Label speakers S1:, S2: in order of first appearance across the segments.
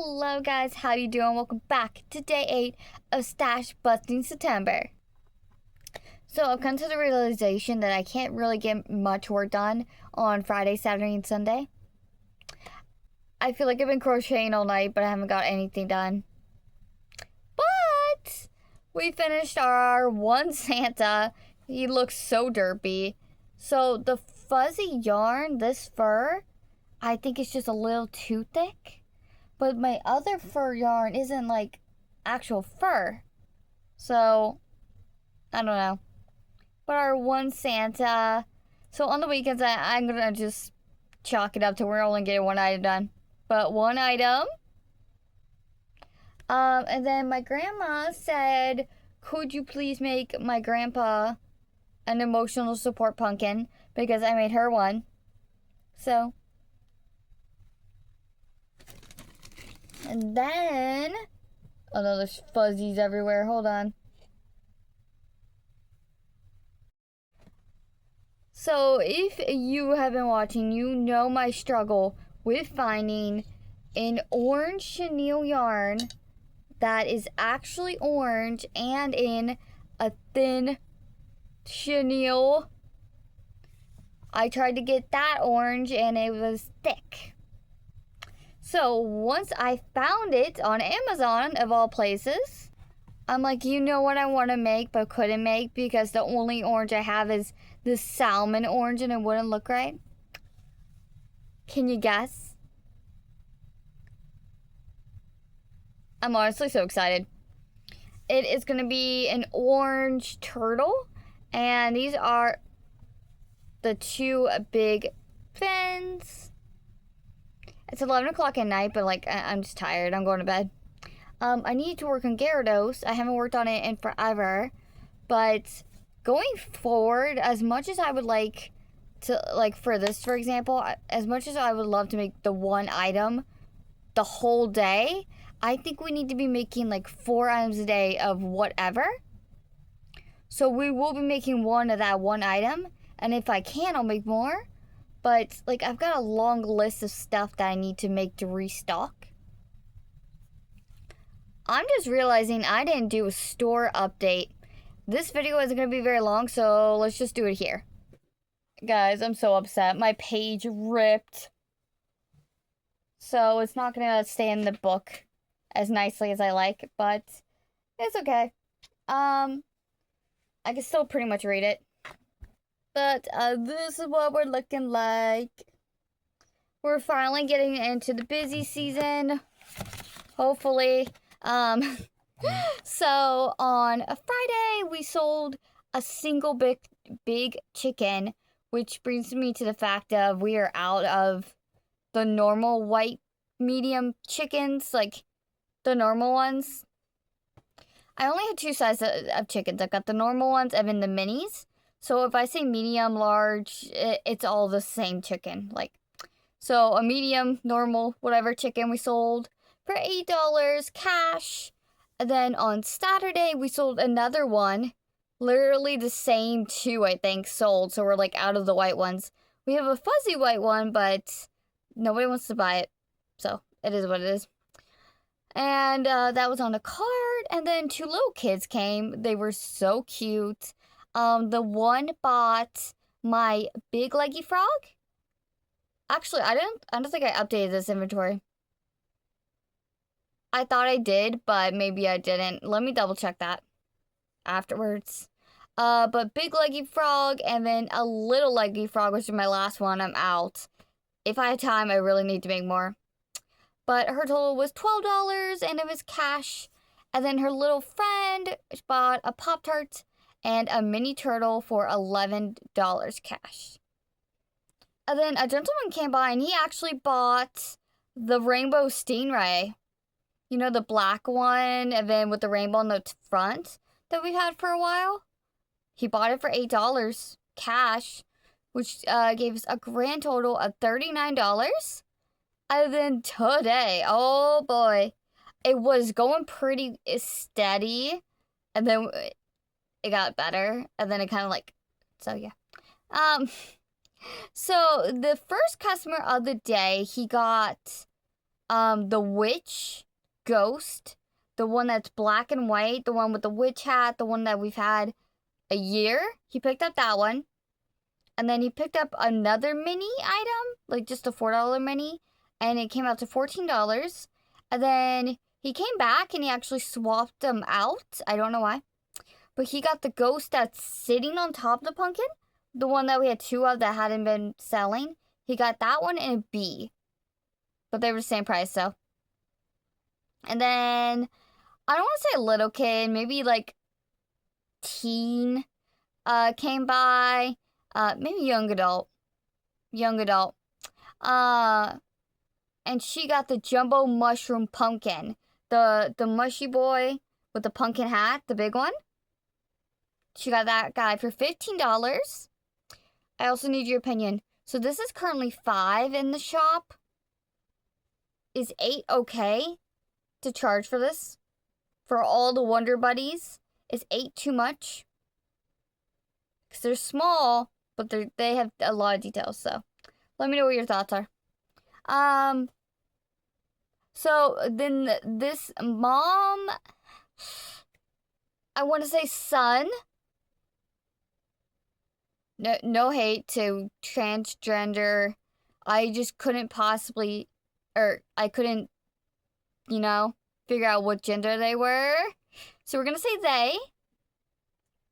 S1: Hello guys, how you doing? Welcome back to day 8 of Stash Busting September. So I've come to the realization that I can't really get much work done on Friday, Saturday, and Sunday. I feel like I've been crocheting all night, but I haven't got anything done. But we finished our one Santa. He looks so derpy. So the fuzzy yarn, this fur, I think it's just a little too thick. But my other fur yarn isn't like actual fur. So, I don't know. But our one Santa. So on the weekends, I'm going to just chalk it up to we're only getting one item done. But one item. And then my grandma said, could you please make my grandpa an emotional support pumpkin? Because I made her one. So. And then, oh no, there's fuzzies everywhere. Hold on. So, if you have been watching, you know my struggle with finding an orange chenille yarn that is actually orange and in a thin chenille. I tried to get that orange and it was thick. So once I found it on Amazon, of all places, I'm like, you know what I want to make but couldn't make because the only orange I have is the salmon orange and it wouldn't look right? Can you guess? I'm honestly so excited. It is going to be an orange turtle, and these are the two big fins. It's 11 o'clock at night, but like I'm just tired. I'm going to bed. I need to work on Gyarados. I haven't worked on it in forever, but going forward, as much as I would like to, like for this, for example, as much as I would love to make the one item the whole day, I think we need to be making like 4 items a day of whatever. So we will be making one of that one item, and if I can, I'll make more. But, like, I've got a long list of stuff that I need to make to restock. I'm just realizing I didn't do a store update. This video isn't going to be very long, so let's just do it here. Guys, I'm so upset. My page ripped. So it's not going to stay in the book as nicely as I like, but it's okay. I can still pretty much read it. But this is what we're looking like. We're finally getting into the busy season. Hopefully. So on a Friday, we sold a single big chicken, which brings me to the fact of we are out of the normal white medium chickens, like the normal ones. I only had 2 sizes of chickens. I've got the normal ones and then the minis. So if I say medium, large, it's all the same chicken. Like, so a medium, normal, whatever chicken we sold for $8 cash. And then on Saturday, we sold another one. Literally the same 2, I think, sold. So we're like out of the white ones. We have a fuzzy white one, but nobody wants to buy it. So it is what it is. And that was on a card. And then 2 little kids came. They were so cute. The one bought my big leggy frog. Actually, I don't think I updated this inventory. I thought I did, but maybe I didn't. Let me double check that afterwards. But big leggy frog and then a little leggy frog, which is my last one. I'm out. If I have time, I really need to make more. But her total was $12 and it was cash. And then her little friend bought a Pop-Tart and a mini turtle for $11 cash. And then a gentleman came by and he actually bought the rainbow stingray. You know, the black one and then with the rainbow on the front that we had for a while. He bought it for $8 cash, which gave us a grand total of $39. And then today, oh boy, it was going pretty steady. And then it got better, and then it kind of like, so yeah. So the first customer of the day, he got the witch ghost, the one that's black and white, the one with the witch hat, the one that we've had a year. He picked up that one. And then he picked up another mini item, like just a $4 mini, and it came out to $14. And then he came back and he actually swapped them out. I don't know why. But he got the ghost that's sitting on top of the pumpkin, the one that we had two of that hadn't been selling. He got that one in a B. But they were the same price, so. And then, I don't want to say a little kid, maybe like teen came by. Maybe young adult. And she got the jumbo mushroom pumpkin. The mushy boy with the pumpkin hat, the big one. She got that guy for $15. I also need your opinion. So this is currently $5 in the shop. Is $8 okay to charge for this? For all the Wonder Buddies? Is $8 too much? Because they're small, but they have a lot of details, so let me know what your thoughts are. So then this mom, I want to say son. No hate to transgender. I just couldn't possibly, or I couldn't, figure out what gender they were. So we're going to say they.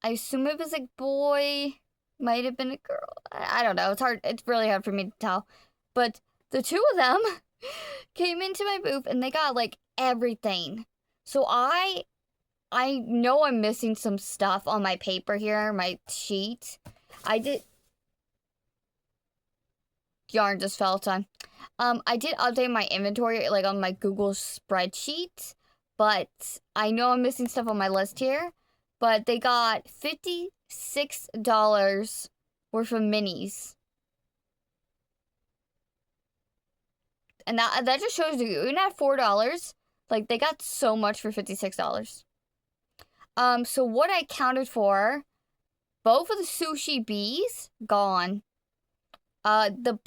S1: I assume it was a boy, might have been a girl. I don't know. It's really hard for me to tell. But the two of them came into my booth and they got like everything. So I know I'm missing some stuff on my paper here, my sheet. Yarn just fell on. I did update my inventory like on my Google spreadsheet, but I know I'm missing stuff on my list here. But they got $56 worth of minis. And that just shows you, even at $4, like they got so much for $56. So what I counted for, both of the sushi bees, gone. The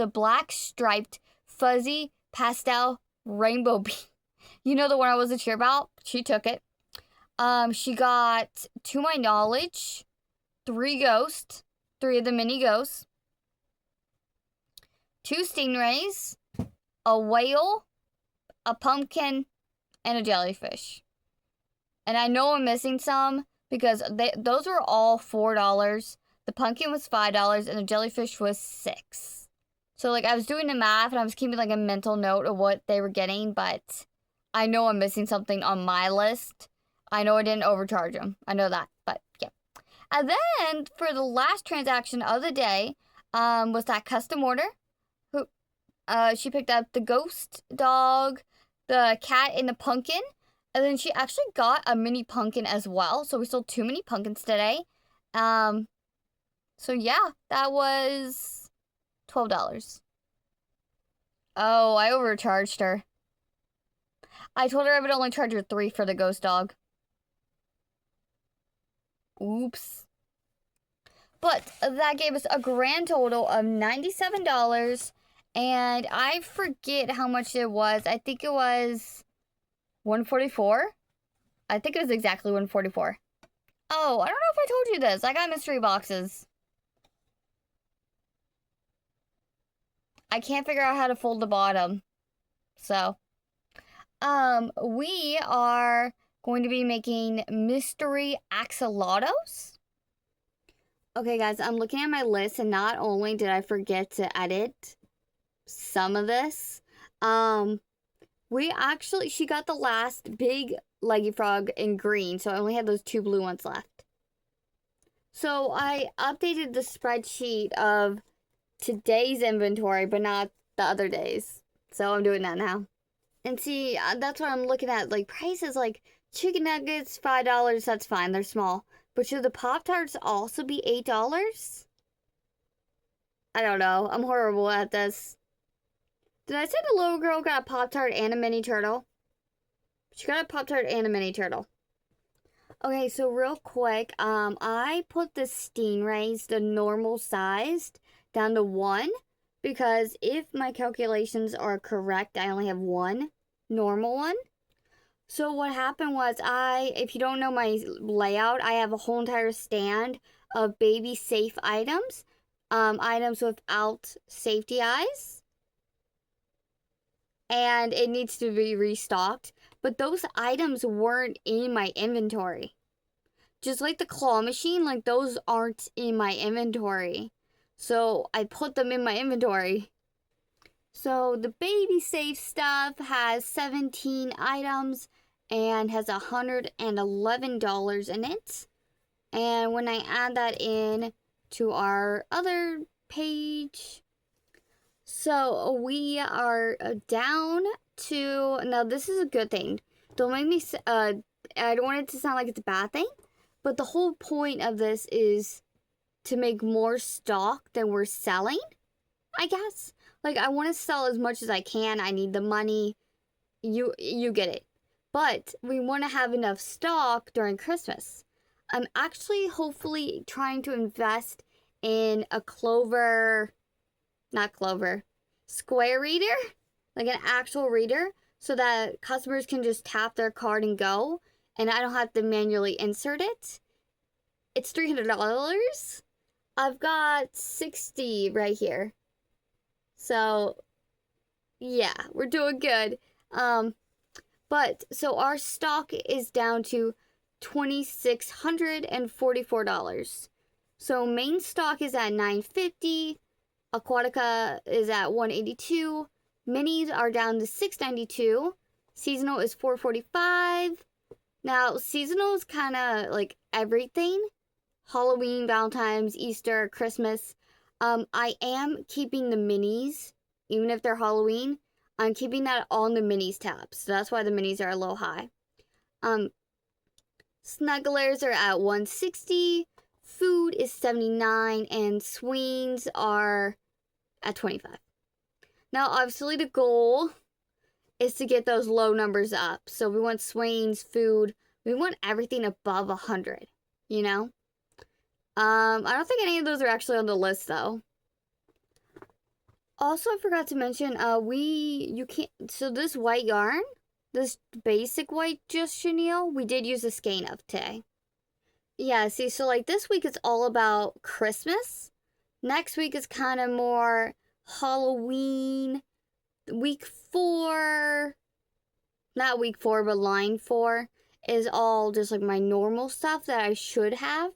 S1: black striped fuzzy pastel rainbow bee. You know the one I wasn't sure about? She took it. She got, to my knowledge, 3 ghosts, 3 of the mini ghosts, 2 stingrays, a whale, a pumpkin, and a jellyfish. And I know I'm missing some because those were all $4. The pumpkin was $5 and the jellyfish was $6. So like I was doing the math and I was keeping like a mental note of what they were getting, but I know I'm missing something on my list. I know I didn't overcharge them. I know that, but yeah. And then for the last transaction of the day, was that custom order. She picked up the ghost dog, the cat, and the pumpkin. And then she actually got a mini pumpkin as well. So we sold 2 mini pumpkins today. So yeah, that was $12. Oh, I overcharged her. I told her I would only charge her $3 for the ghost dog. Oops. But that gave us a grand total of $97. And I forget how much it was. I think it was $144. I think it was exactly $144. Oh, I don't know if I told you this. I got mystery boxes. I can't figure out how to fold the bottom. So, we are going to be making mystery axolotls. Okay, guys, I'm looking at my list, and not only did I forget to edit some of this, she got the last big leggy frog in green, so I only had those 2 blue ones left. So I updated the spreadsheet of today's inventory, but not the other days. So I'm doing that now. And see, that's what I'm looking at. Like, prices, like, chicken nuggets, $5, that's fine. They're small. But should the Pop-Tarts also be $8? I don't know. I'm horrible at this. Did I say the little girl got a Pop-Tart and a mini turtle? She got a Pop-Tart and a mini turtle. Okay, so real quick, I put the stingrays, the normal sized, down to 1. because if my calculations are correct, I only have one normal one. So what happened was if you don't know my layout, I have a whole entire stand of baby safe items, items without safety eyes, and it needs to be restocked. But those items weren't in my inventory. Just like the claw machine, like those aren't in my inventory. So I put them in my inventory. So the baby safe stuff has 17 items and has $111 in it. And when I add that in to our other page, so we are down to, now this is a good thing. Don't make me, I don't want it to sound like it's a bad thing, but the whole point of this is to make more stock than we're selling, I guess. Like, I want to sell as much as I can. I need the money. You get it. But we want to have enough stock during Christmas. I'm actually hopefully trying to invest in a Square reader, like an actual reader, so that customers can just tap their card and go, and I don't have to manually insert it. It's $300. I've got 60 right here. So, yeah, we're doing good. But so our stock is down to $2,644. So main stock is at $950. Aquatica is at $182. Minis are down to $692. Seasonal is $445. Now, seasonal is kind of like everything. Halloween, Valentine's, Easter, Christmas. I am keeping the minis, even if they're Halloween. I'm keeping that on the minis tab, so that's why the minis are a little high. Snugglers are at $160. Food is $79, and swings are at $25. Now, obviously, the goal is to get those low numbers up. So we want swings, food, we want everything above 100, you know? I don't think any of those are actually on the list, though. Also, I forgot to mention, so this white yarn, this basic white just chenille, we did use a skein of today. Yeah, see, so like this week it's all about Christmas. Next week is kind of more Halloween. Week 4, not week 4, but line 4 is all just like my normal stuff that I should have.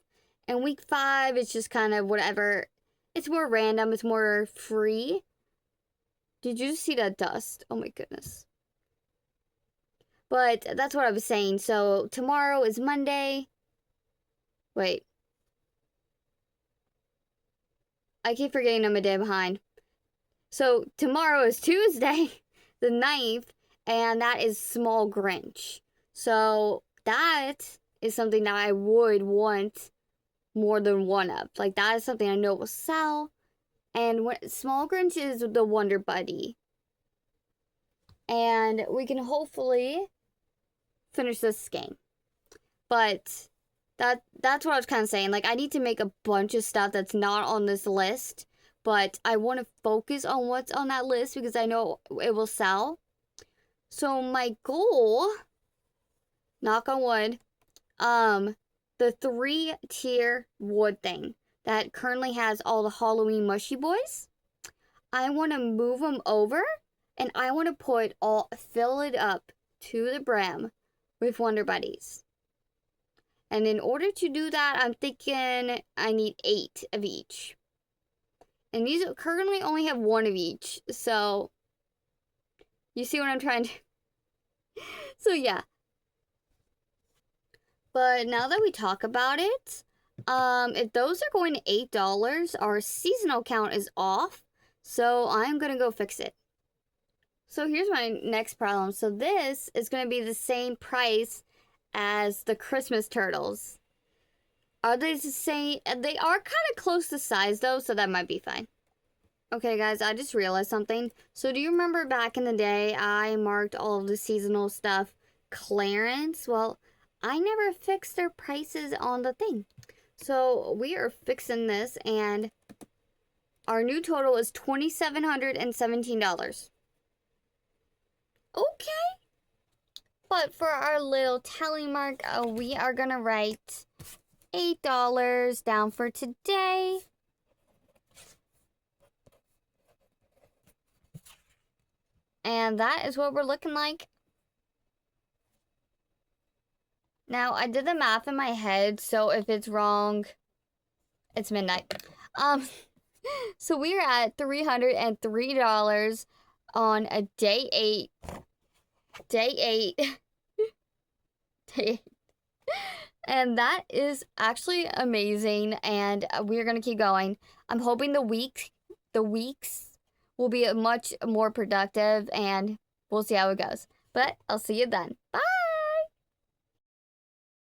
S1: And week 5 is just kind of whatever. It's more random, it's more free. Did you see that dust? Oh my goodness. But that's what I was saying. So tomorrow is Monday. Wait. I keep forgetting I'm a day behind. So tomorrow is Tuesday, the 9th, and that is Small Grinch. So that is something that I would want more than one of. Like, that is something I know will sell. And Small Grinch is the Wonder Buddy. And we can hopefully finish this game. But that's what I was kind of saying. Like, I need to make a bunch of stuff that's not on this list. But I want to focus on what's on that list because I know it will sell. So my goal, knock on wood, the 3-tier wood thing that currently has all the Halloween mushy boys, I want to move them over and I want to fill it up to the brim with Wonder Buddies. And in order to do that, I'm thinking I need 8 of each. And these currently only have 1 of each. So, you see what I'm trying to... So, yeah. But now that we talk about it, if those are going to $8, our seasonal count is off. So, I'm going to go fix it. So, here's my next problem. So, this is going to be the same price as the Christmas turtles. Are they the same? They are kind of close to size, though, so that might be fine. Okay, guys, I just realized something. So, do you remember back in the day, I marked all of the seasonal stuff clearance? Well, I never fixed their prices on the thing. So, we are fixing this, and Our new total is $2,717. Okay. But for our little tally mark, we are going to write $8 down for today. And that is what we're looking like. Now, I did the math in my head, so if it's wrong, it's midnight. So we are at $303 on a day 8. Day 8. And that is actually amazing, and we're going to keep going. I'm hoping the weeks will be much more productive, and we'll see how it goes. But I'll see you then. Bye!